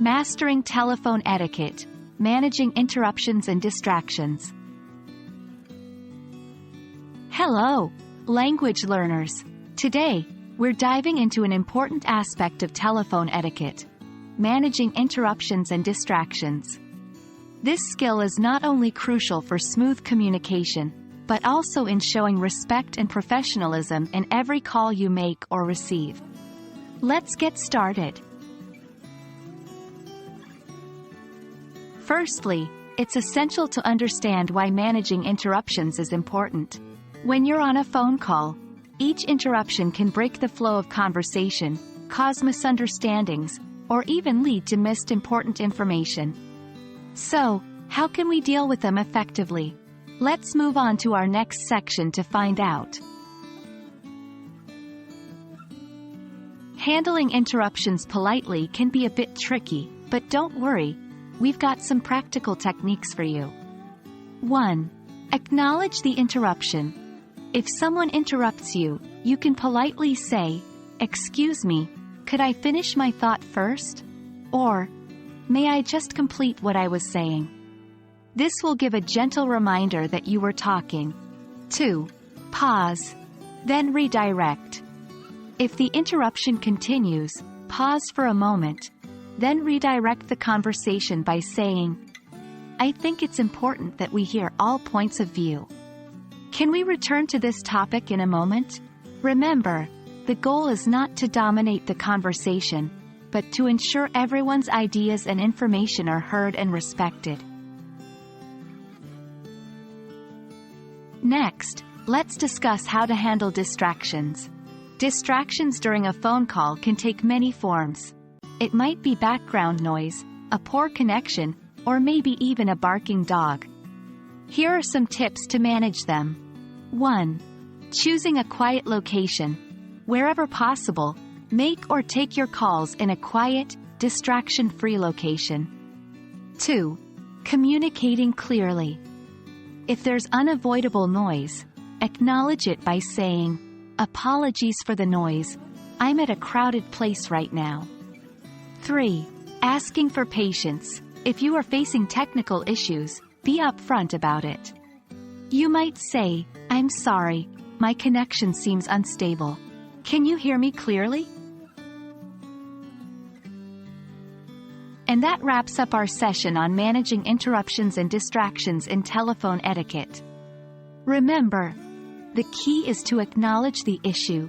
Mastering Telephone Etiquette, Managing Interruptions and Distractions. Hello, language learners. Today, we're diving into an important aspect of telephone etiquette, managing interruptions and distractions. This skill is not only crucial for smooth communication, but also in showing respect and professionalism in every call you make or receive. Let's get started. Firstly, it's essential to understand why managing interruptions is important. When you're on a phone call, each interruption can break the flow of conversation, cause misunderstandings, or even lead to missed important information. So, how can we deal with them effectively? Let's move on to our next section to find out. Handling interruptions politely can be a bit tricky, but don't worry. We've got some practical techniques for you. 1. Acknowledge the interruption. If someone interrupts you, you can politely say, "Excuse me, could I finish my thought first?" Or, "May I just complete what I was saying?" This will give a gentle reminder that you were talking. 2. Pause. Then redirect. If the interruption continues, pause for a moment. Then redirect the conversation by saying, "I think it's important that we hear all points of view. Can we return to this topic in a moment?" Remember, the goal is not to dominate the conversation, but to ensure everyone's ideas and information are heard and respected. Next, let's discuss how to handle distractions. Distractions during a phone call can take many forms. It might be background noise, a poor connection, or maybe even a barking dog. Here are some tips to manage them. 1. Choosing a quiet location. Wherever possible, make or take your calls in a quiet, distraction-free location. 2. Communicating clearly. If there's unavoidable noise, acknowledge it by saying, "Apologies for the noise. I'm at a crowded place right now." 3. Asking for patience. If you are facing technical issues, be upfront about it. You might say, "I'm sorry, my connection seems unstable. Can you hear me clearly?" And that wraps up our session on managing interruptions and distractions in telephone etiquette. Remember, the key is to acknowledge the issue,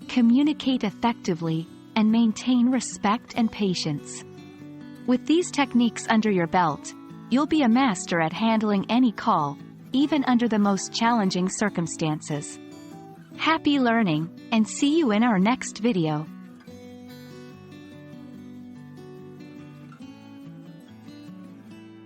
communicate effectively, and maintain respect and patience. With these techniques under your belt, you'll be a master at handling any call, even under the most challenging circumstances. Happy learning, and see you in our next video.